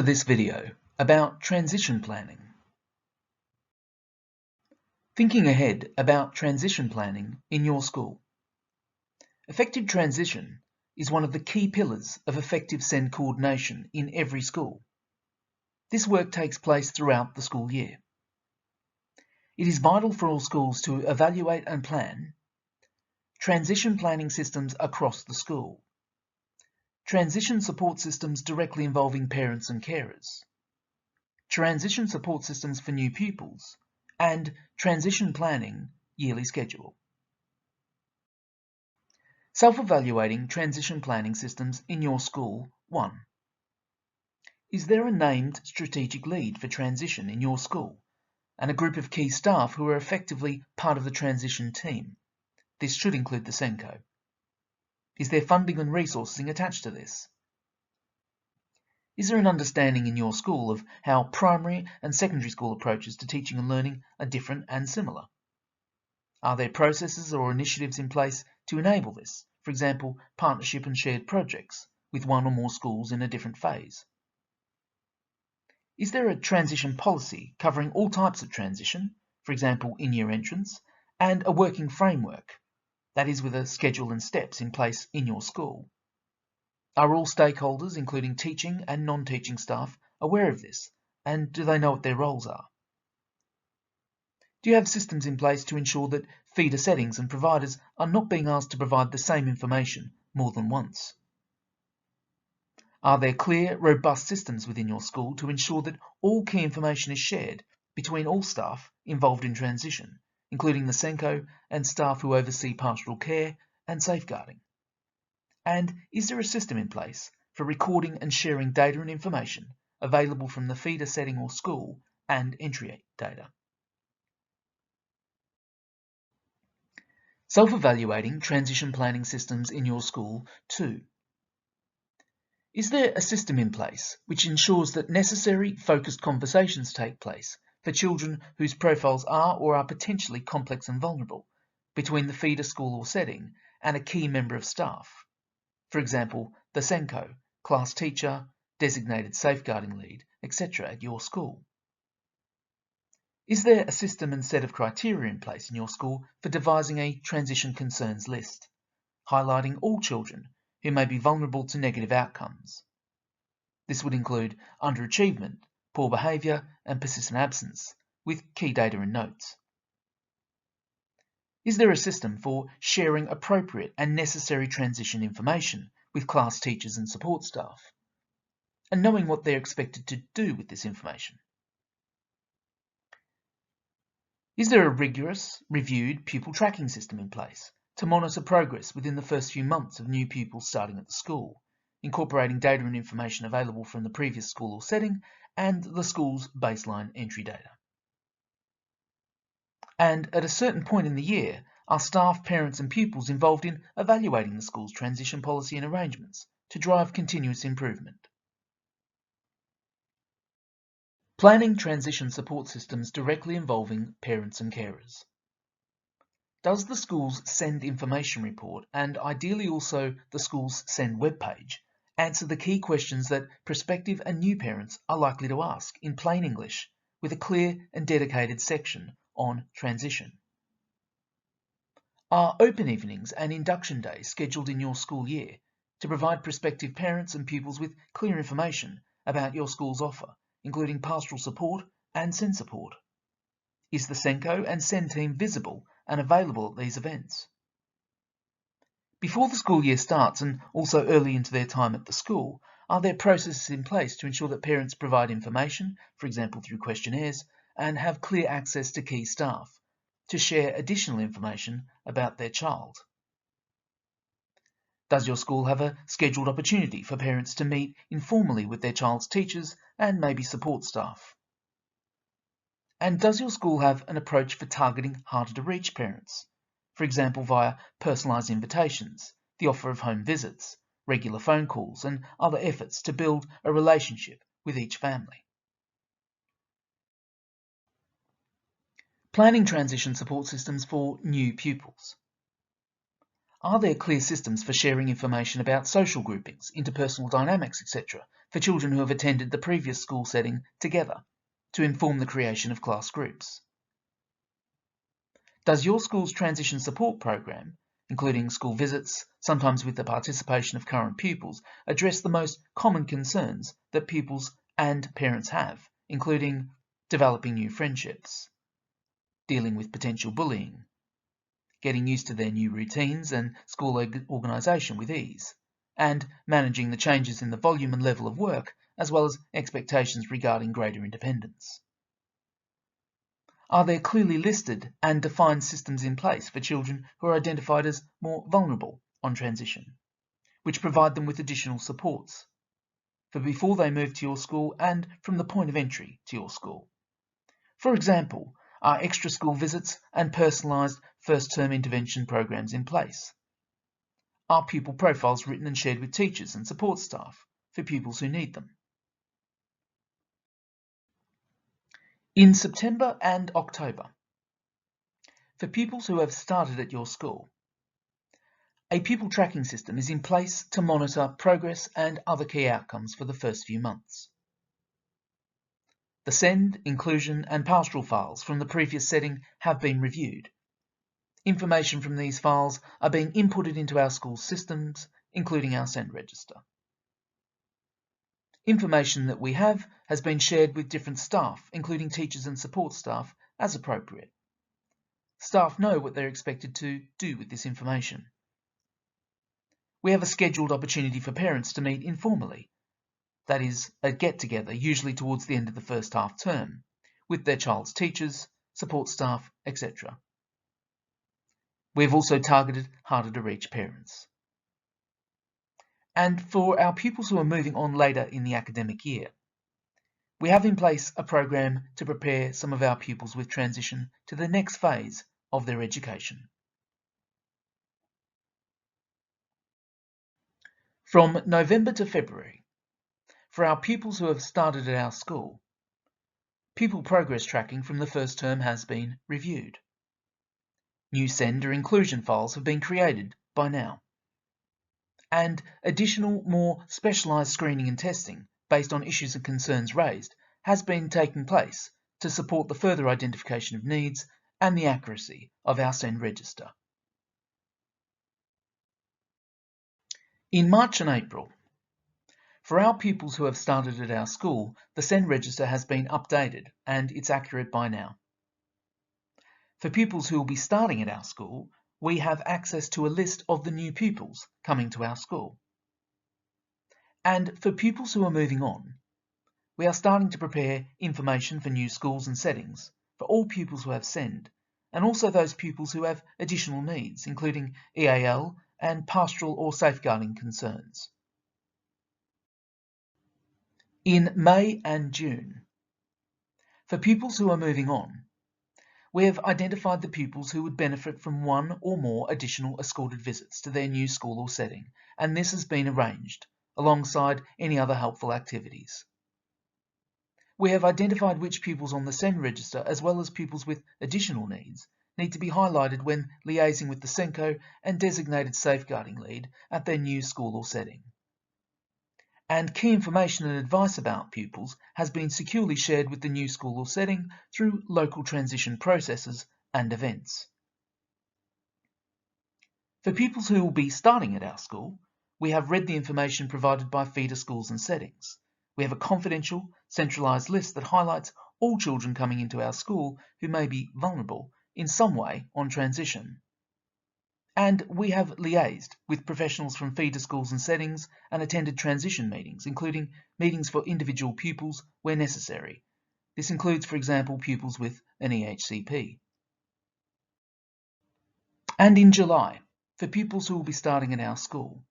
to this video about transition planning. Thinking ahead about transition planning in your school. Effective transition is one of the key pillars of effective SEND coordination in every school. This work takes place throughout the school year. It is vital for all schools to evaluate and plan transition planning systems across the school, transition support systems directly involving parents and carers, transition support systems for new pupils, and transition planning yearly schedule. Self-evaluating transition planning systems in your school. 1. Is there a named strategic lead for transition in your school and a group of key staff who are effectively part of the transition team? This should include the SENCO. Is there funding and resourcing attached to this? Is there an understanding in your school of how primary and secondary school approaches to teaching and learning are different and similar? Are there processes or initiatives in place to enable this, for example, partnership and shared projects with one or more schools in a different phase? Is there a transition policy covering all types of transition, for example, in-year entrance, and a working framework, that is with a schedule and steps in place in your school? Are all stakeholders, including teaching and non-teaching staff, aware of this, and do they know what their roles are? Do you have systems in place to ensure that feeder settings and providers are not being asked to provide the same information more than once? Are there clear, robust systems within your school to ensure that all key information is shared between all staff involved in transition, including the SENCO and staff who oversee pastoral care and safeguarding? And is there a system in place for recording and sharing data and information available from the feeder setting or school and entry data? Self-evaluating transition planning systems in your school. 2. Is there a system in place which ensures that necessary focused conversations take place for children whose profiles are or are potentially complex and vulnerable between the feeder school or setting and a key member of staff? For example, the SENCO, class teacher, designated safeguarding lead, etc. at your school. Is there a system and set of criteria in place in your school for devising a transition concerns list, highlighting all children who may be vulnerable to negative outcomes? This would include underachievement, poor behaviour and persistent absence, with key data and notes. Is there a system for sharing appropriate and necessary transition information with class teachers and support staff, and knowing what they're expected to do with this information? Is there a rigorous, reviewed pupil tracking system in place to monitor progress within the first few months of new pupils starting at the school, incorporating data and information available from the previous school or setting and the school's baseline entry data? And at a certain point in the year, are staff, parents and pupils involved in evaluating the school's transition policy and arrangements to drive continuous improvement? Planning transition support systems directly involving parents and carers. Does the school's SEND information report, and ideally also the school's SEND webpage, answer the key questions that prospective and new parents are likely to ask in plain English, with a clear and dedicated section on transition? Are open evenings and induction days scheduled in your school year to provide prospective parents and pupils with clear information about your school's offer, including pastoral support and SEND support? Is the SENCO and SEND team visible and available at these events? Before the school year starts, and also early into their time at the school, are there processes in place to ensure that parents provide information, for example through questionnaires, and have clear access to key staff to share additional information about their child? Does your school have a scheduled opportunity for parents to meet informally with their child's teachers and maybe support staff? And does your school have an approach for targeting harder to reach parents, for example via personalised invitations, the offer of home visits, regular phone calls and other efforts to build a relationship with each family? Planning transition support systems for new pupils. Are there clear systems for sharing information about social groupings, interpersonal dynamics, etc., for children who have attended the previous school setting together to inform the creation of class groups? Does your school's transition support program, including school visits, sometimes with the participation of current pupils, address the most common concerns that pupils and parents have, including developing new friendships, dealing with potential bullying, getting used to their new routines and school organisation with ease, and managing the changes in the volume and level of work, as well as expectations regarding greater independence? Are there clearly listed and defined systems in place for children who are identified as more vulnerable on transition, which provide them with additional supports for before they move to your school and from the point of entry to your school? For example, are extra school visits and personalised first-term intervention programs in place? Are pupil profiles written and shared with teachers and support staff for pupils who need them? In September and October, for pupils who have started at your school, a pupil tracking system is in place to monitor progress and other key outcomes for the first few months. The SEND, inclusion and pastoral files from the previous setting have been reviewed. Information from these files are being inputted into our school systems, including our SEND register. Information that we have has been shared with different staff, including teachers and support staff, as appropriate. Staff know what they're expected to do with this information. We have a scheduled opportunity for parents to meet informally, that is, a get-together, usually towards the end of the first half term, with their child's teachers, support staff, etc. We have also targeted harder-to-reach parents. And for our pupils who are moving on later in the academic year, we have in place a program to prepare some of our pupils with transition to the next phase of their education. From November to February, for our pupils who have started at our school, pupil progress tracking from the first term has been reviewed. New SEND or inclusion files have been created by now. And additional, more specialised screening and testing based on issues and concerns raised has been taking place to support the further identification of needs and the accuracy of our SEND register. In March and April, for our pupils who have started at our school, the SEND register has been updated and it's accurate by now. For pupils who will be starting at our school, we have access to a list of the new pupils coming to our school. And for pupils who are moving on, we are starting to prepare information for new schools and settings for all pupils who have SEND, and also those pupils who have additional needs, including EAL and pastoral or safeguarding concerns. In May and June, for pupils who are moving on, we have identified the pupils who would benefit from one or more additional escorted visits to their new school or setting, and this has been arranged alongside any other helpful activities. We have identified which pupils on the SEND register, as well as pupils with additional needs, need to be highlighted when liaising with the SENCO and designated safeguarding lead at their new school or setting. And key information and advice about pupils has been securely shared with the new school or setting through local transition processes and events. For pupils who will be starting at our school, we have read the information provided by feeder schools and settings. We have a confidential, centralised list that highlights all children coming into our school who may be vulnerable in some way on transition. And we have liaised with professionals from feeder schools and settings and attended transition meetings, including meetings for individual pupils where necessary. This includes, for example, pupils with an EHCP. And in July, for pupils who will be starting at our school,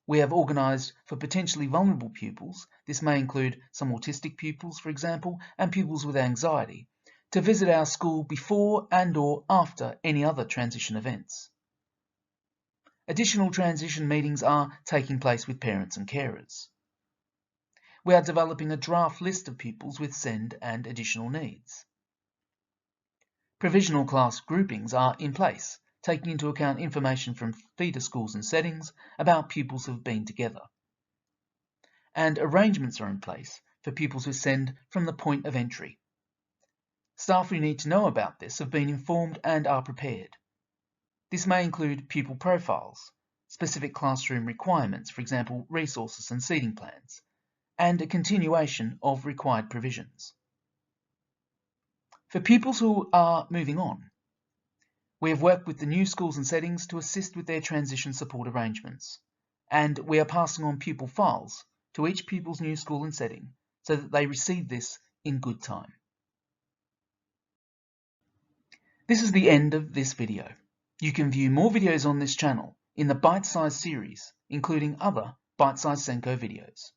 we have organised for potentially vulnerable pupils, this may include some autistic pupils, for example, and pupils with anxiety, to visit our school before and/or after any other transition events. Additional transition meetings are taking place with parents and carers. We are developing a draft list of pupils with SEND and additional needs. Provisional class groupings are in place taking into account information from feeder schools and settings about pupils who have been together. And arrangements are in place for pupils who send from the point of entry. Staff who need to know about this have been informed and are prepared. This may include pupil profiles, specific classroom requirements, for example, resources and seating plans, and a continuation of required provisions. For pupils who are moving on, we have worked with the new schools and settings to assist with their transition support arrangements, and we are passing on pupil files to each pupil's new school and setting so that they receive this in good time. This is the end of this video. You can view more videos on this channel in the Bite Size series, including other Bite Size Senko videos.